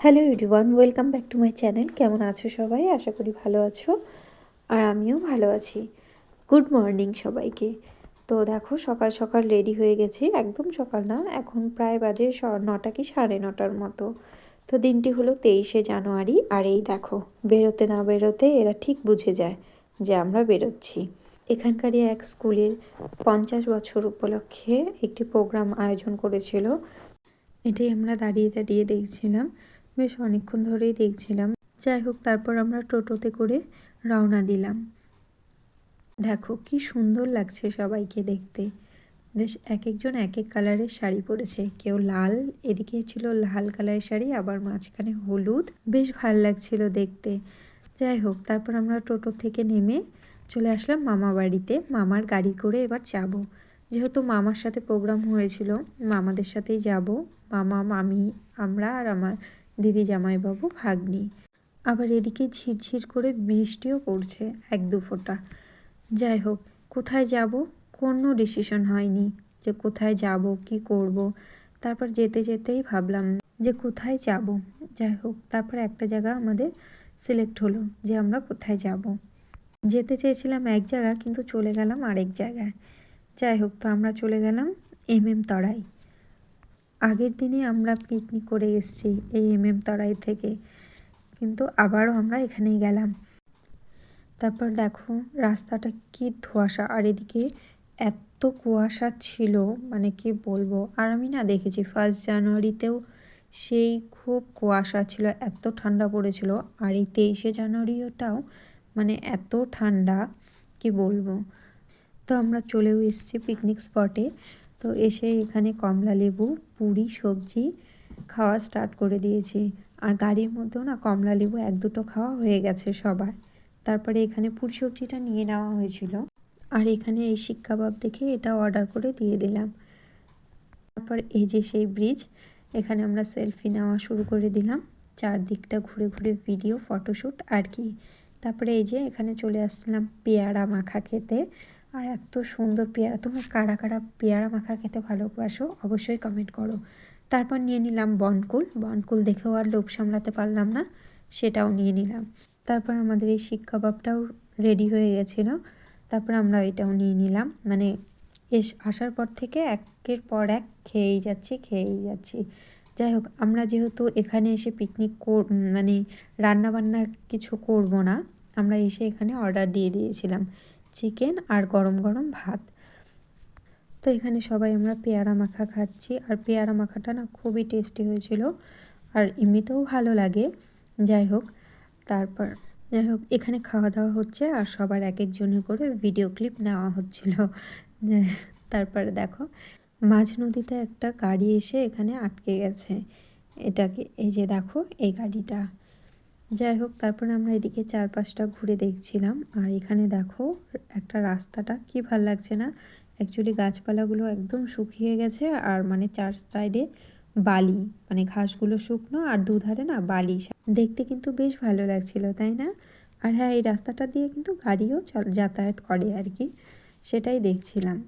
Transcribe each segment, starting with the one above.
Hello everyone, welcome back to my channel. কেমন আছো সবাই? আশা করি ভালো আছো, আর আমিও ভালো আছি। গুড মর্নিং সবাইকে। তো দেখো, সকাল সকাল রেডি হয়ে গেছি। একদম সকাল না, এখন প্রায় বাজে 9টা কি 9:30 মতো। তো দিনটি হলো 23শে জানুয়ারি, আর এই দেখো, বেরোতে না বেরোতে এরা ঠিক বুঝে যায় যে আমরা বেরোচ্ছি। এখানকারই এক স্কুলের 50 বছর উপলক্ষে একটি প্রোগ্রাম আয়োজন করেছিল। এটাই আমরা দাঁড়িয়ে দাঁড়িয়ে দেখছিলাম, বেশ অনেকক্ষণ ধরেই দেখছিলাম। যাই হোক, তারপর আমরা টোটোতে করে রওনা দিলাম। দেখো কি সুন্দর লাগছে সবাইকে দেখতে। বেশ এক একজন এক এক কালারের শাড়ি পরেছে, কেউ লাল, এদিকে ছিল লাল কালারের শাড়ি, আবার মাঝখানে হলুদ, বেশ ভাল লাগছিল দেখতে। যাই হোক, তারপর আমরা টোটো থেকে নেমে চলে আসলাম মামা বাড়িতে। মামার গাড়ি করে এবার যাব, যেহেতু মামার সাথে প্রোগ্রাম হয়েছিল, মামাদের সাথেই যাব। মামা, মামি, আমরা আর আমার দিদি, জামাইবাবু, ভাগ্নি। আবার এদিকে ঝিরঝির করে বৃষ্টিও পড়ছে, 1-2 ফোঁটা। যাই হোক, কোথায় যাব কোনো ডিসিশন হয়নি যে কোথায় যাব, কি করব। তারপর যেতে যেতেই ভাবলাম যে কোথায় যাব। যাই হোক, তারপর একটা জায়গা আমাদের সিলেক্ট হলো যে আমরা কোথায় যাব। যেতে চেয়েছিলাম এক জায়গা, কিন্তু চলে গেলাম আরেক জায়গায়। যাই হোক, তো আমরা চলে গেলাম তড়াই। আগের দিনে আমরা পিকনিক করে এসেছি এই তড়াই থেকে, কিন্তু আবারও আমরা এখানেই গেলাম। তারপর দেখো রাস্তাটা কি ধোঁয়াশা, আর এদিকে এত কুয়াশা ছিল, মানে কি বলবো। আর আমি না দেখেছি 1 জানুয়ারিতেও সেই খুব কুয়াশা ছিল, এত ঠান্ডা পড়েছিল। আর এই 23শে জানুয়ারিটাও মানে এত ঠান্ডা, কি বলবো। তো আমরা চলেও এসেছি পিকনিক স্পটে। তো এসে এখানে কমলা লেবু, পুরি, সবজি খাওয়া স্টার্ট করে দিয়েছি। আর গাড়ির মধ্যেও না কমলা লেবু 1-2টো খাওয়া হয়ে গেছে সবার। তারপরে এখানে পুরি সবজিটা নিয়ে নেওয়া হয়েছিল, আর এখানে এই শিক কাবাব দেখে এটা অর্ডার করে দিয়ে দিলাম। তারপর এই যে সেই ব্রিজ, এখানে আমরা সেলফি নেওয়া শুরু করে দিলাম, চারদিকটা ঘুরে ঘুরে ভিডিও, ফটোশ্যুট আর কি। তারপরে এই যে এখানে চলে আসছিলাম পেয়ারা মাখা খেতে। আর এত সুন্দর পেয়ারা, তোমরা কারা কারা পেয়ারা মাখা খেতে ভালোবাসো অবশ্যই কমেন্ট করো। তারপর নিয়ে নিলাম বনকুল। বনকুল দেখেও আর লোভ সামলাতে পারলাম না, সেটাও নিয়ে নিলাম। তারপর আমাদের এই শিক কাবাবটাও রেডি হয়ে গেছিলো, তারপর আমরা এটাও নিয়ে নিলাম। মানে আসার পর থেকে একের পর এক খেয়েই যাচ্ছি। যাই হোক, আমরা যেহেতু এখানে এসে পিকনিক মানে রান্নাবান্না কিছু করব না, আমরা এসে এখানে অর্ডার দিয়ে দিয়েছিলাম চিকেন আর গরম গরম ভাত। তো এখানে সবাই আমরা পেয়ারা মাখা খাচ্ছি, আর পেয়ারা মাখাটা না খুবই টেস্টি হয়েছিল, আর এমনিতেও ভালো লাগে। যাই হোক, তারপর এখানে খাওয়া দাওয়া হচ্ছে, আর সবার এক একজনের করে ভিডিও ক্লিপ নেওয়া হচ্ছিল। তারপরে দেখো, মাঝ নদীতে একটা গাড়ি এসে এখানে আটকে গেছে, এটাকে এই যে দেখো এই গাড়িটা। যাই হোক, তারপরে আমরা এদিকে চারপাশটা ঘুরে দেখছিলাম। আর এখানে দেখো একটা রাস্তাটা কি ভাল লাগছে না, অ্যাকচুয়ালি গাছপালাগুলো একদম শুকিয়ে গেছে, আর মানে চার সাইডে বালি, মানে ঘাসগুলো শুকনো আর দুধারে না বালি, দেখতে কিন্তু বেশ ভালো লাগছিল, তাই না? আর হ্যাঁ, এই রাস্তাটা দিয়ে কিন্তু গাড়িও যাতায়াত করে আর কি, সেটাই দেখছিলাম।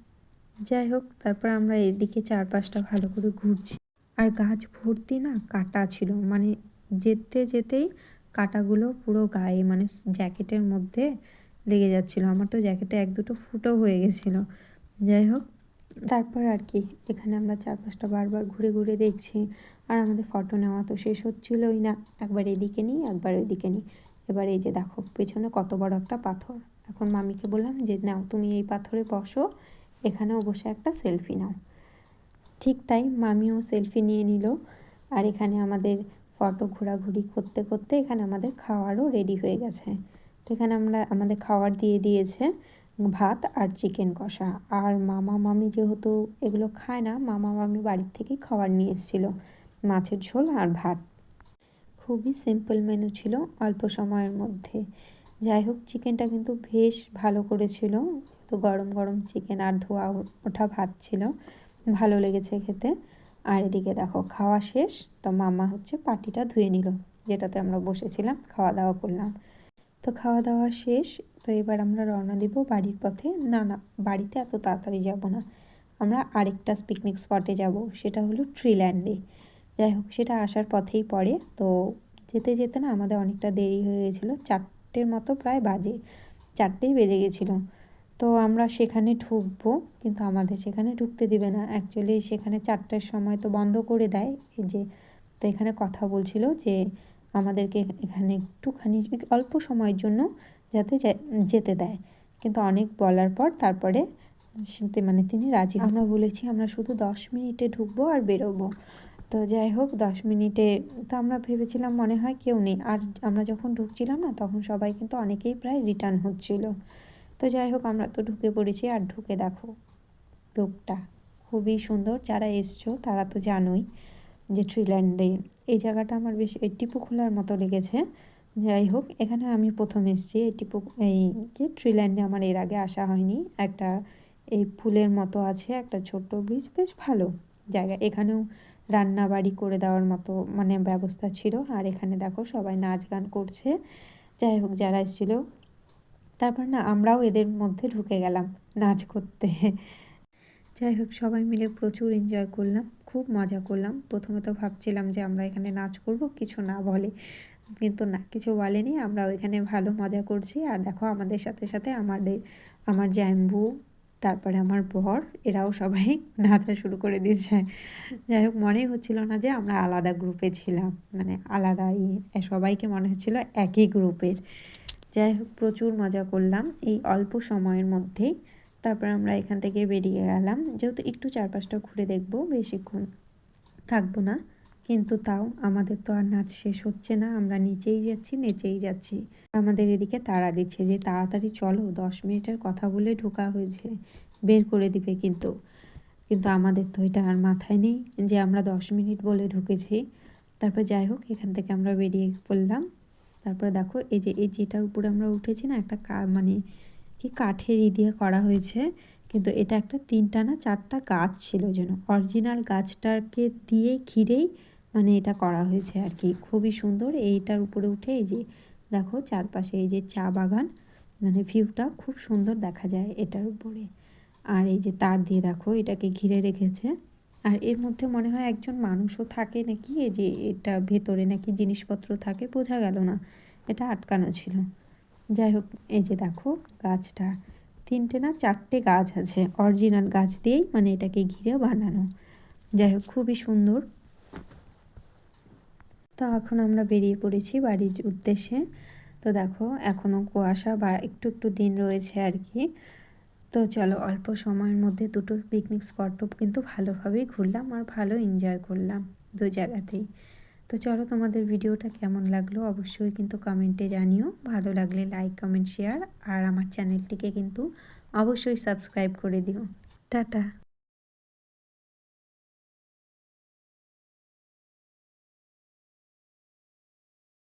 যাই হোক, তারপর আমরা এদিকে চারপাশটা ভালো করে ঘুরছি, আর গাছ ভর্তি না কাটা ছিল, মানে যেতে যেতেই কাটাগুলো পুরো গায়ে, মানে জ্যাকেটের মধ্যে লেগে যাচ্ছিলো। আমার তো জ্যাকেটে 1-2টো ফুটো হয়ে গেছিলো। যাই হোক, তারপর আর কি এখানে আমরা চারপাশটা বারবার ঘুরে ঘুরে দেখছি, আর আমাদের ফটো নেওয়া তো শেষ হচ্ছিলোই না, একবার এদিকে নিই একবার ওইদিকে নিই। এবার এই যে দেখো পেছনে কত বড় একটা পাথর। এখন মামিকে বললাম যে নাও তুমি এই পাথরে বসো, এখানেও বসে একটা সেলফি নাও। ঠিক তাই, মামিও সেলফি নিয়ে নিল। আর এখানে আমাদের ফটো ঘোরাঘুরি করতে করতে এখানে আমাদের খাওয়ারও রেডি হয়ে গেছে। তো এখানে আমাদের খাওয়ার দিয়ে দিয়েছে ভাত আর চিকেন কষা। আর মামা মামি যেহেতু এগুলো খায় না, মামা মামি বাড়ির থেকেই খাবার নিয়ে এসেছিলো, মাছের ঝোল আর ভাত। খুবই সিম্পল মেনু ছিল, অল্প সময়ের মধ্যে। যাই হোক, চিকেনটা কিন্তু বেশ ভালো করেছিল, যেহেতু গরম গরম চিকেন আর ধোয়া ওঠা ভাত ছিল, ভালো লেগেছে খেতে। আর এদিকে দেখো খাওয়া শেষ, তো মামা হচ্ছে পাটিটা ধুয়ে নিল, যেটাতে আমরা বসেছিলাম, খাওয়া দাওয়া করলাম। তো খাওয়া দাওয়া শেষ, তো এবার আমরা রওনা দিব বাড়ির পথে। না না, বাড়িতে এত তাড়াতাড়ি যাব না, আমরা আরেকটা পিকনিক স্পটে যাব, সেটা হলো ট্রিল্যান্ডে। যাই হোক, সেটা আসার পথেই পড়ে। তো যেতে যেতে না আমাদের অনেকটা দেরি হয়ে গেছিলো, 4টের মতো প্রায় বাজে, 4টেই বেজে গেছিলো। তো আমরা সেখানে ঢুকবো, কিন্তু আমাদের সেখানে ঢুকতে দিবে না। অ্যাকচুয়ালি সেখানে 4টার সময় তো বন্ধ করে দেয়। এই যে, তো এখানে কথা বলছিল যে আমাদেরকে এখানে একটুখানি অল্প সময়ের জন্য যাতে যেতে দেয়, কিন্তু অনেক বলার পর তারপরে মানে তিনি রাজি। আমরা বলেছি আমরা শুধু 10 মিনিটে ঢুকবো আর বেরোবো। তো যাই হোক, 10 মিনিটে তো আমরা ভেবেছিলাম মনে হয় কেউ নেই। আর আমরা যখন ঢুকছিলাম না, তখন সবাই কিন্তু অনেকেই প্রায় রিটার্ন হচ্ছিল। তো যাই হোক, আমরা তো ঢুকে পড়েছি। আর ঢুকে দেখো লোকটা খুবই সুন্দর। যারা এসছো তারা তো জানোই যে ট্রিল্যান্ডে এই জায়গাটা আমার বেশ এই টিপু খোলার মতো লেগেছে। যাই হোক, এখানে আমি প্রথম এসেছি এই কি ট্রিল্যান্ডে আমার এর আগে আসা হয়নি। একটা এই ফুলের মতো আছে একটা ছোট্ট ব্রিজ, বেশ ভালো জায়গা। এখানেও রান্না বাড়ি করে দেওয়ার মতো মানে ব্যবস্থা ছিল। আর এখানে দেখো সবাই নাচ গান করছে। যাই হোক, যারা এসেছিল, তারপর না আমরাও এদের মধ্যে ঢুকে গেলাম নাচ করতে। যাই হোক, সবাই মিলে প্রচুর এনজয় করলাম, খুব মজা করলাম। প্রথমে তো ভাবছিলাম যে আমরা এখানে নাচ করব, কিছু না বলে, কিন্তু না, কিছু বলেনি। আমরাও এখানে ভালো মজা করছি। আর দেখো আমাদের সাথে সাথে আমার জাম্বু, তারপরে আমার বর, এরাও সবাই নাচা শুরু করে দিয়েছে। যাই হোক, মনেই হচ্ছিল না যে আমরা আলাদা গ্রুপে ছিলাম, মানে আলাদা সবাইকে মনে হচ্ছিল একই গ্রুপের। যাই হোক, প্রচুর মজা করলাম এই অল্প সময়ের মধ্যেই। তারপর আমরা এখান থেকে বেরিয়ে গেলাম, যেহেতু একটু চারপাশটা ঘুরে দেখবো, বেশিক্ষণ থাকবো না। কিন্তু তাও আমাদের তো আর নাচ শেষ হচ্ছে না, আমরা নেচেই যাচ্ছি। আমাদের এদিকে তাড়া দিচ্ছে যে তাড়াতাড়ি চলো, 10 মিনিটের কথা বলে ঢোকা হয়েছে, বের করে দিবে কিন্তু। কিন্তু আমাদের তো এটা আর মাথায় নেই যে আমরা 10 মিনিট বলে ঢুকেছি। তারপর যাই হোক, এখান থেকে আমরা বেরিয়ে পড়লাম। তারপরে দেখো এই যেটার উপরে আমরা উঠেছি না, একটা মানে কি কাঠের দিয়ে করা হয়েছে, কিন্তু এটা একটা 3টা না 4টা গাছ ছিল, যেন অরিজিনাল গাছটাকে দিয়ে ঘিরেই মানে এটা করা হয়েছে আর কি। খুবই সুন্দর। এইটার উপরে উঠে এই যে দেখো চারপাশে এই যে চা বাগান, মানে ভিউটা খুব সুন্দর দেখা যায় এটার উপরে। আর এই যে তার দিয়ে দেখো এটাকে ঘিরে রেখেছে। আর এর মধ্যে মনে হয় একজন মানুষও থাকে নাকি, এই যে এটা ভেতরে নাকি জিনিসপত্র থাকে, বোঝা গেল না, এটা আটকানো ছিল। যাই হোক, এই যে দেখো গাছটা 3টে না 4টে গাছ আছে, অরিজিনাল গাছ দিয়েই মানে এটাকে ঘিরে বানানো। যাই হোক, খুবই সুন্দর। তো এখন আমরা বেরিয়ে পড়েছি বাড়ির উদ্দেশ্যে। তো দেখো এখনও কুয়াশা বা একটু একটু দিন রয়েছে আর কি। তো চলো, অল্প সময়ের মধ্যে দুটো পিকনিক স্পটও কিন্তু ভালোভাবেই ঘুরলাম আর ভালো এনজয় করলাম দু জায়গাতেই। তো চলো, তোমাদের ভিডিওটা কেমন লাগলো অবশ্যই কিন্তু কমেন্টে জানিও। ভালো লাগলে লাইক, কমেন্ট, শেয়ার, আর আমার চ্যানেলটিকে কিন্তু অবশ্যই সাবস্ক্রাইব করে দিও। টাটা।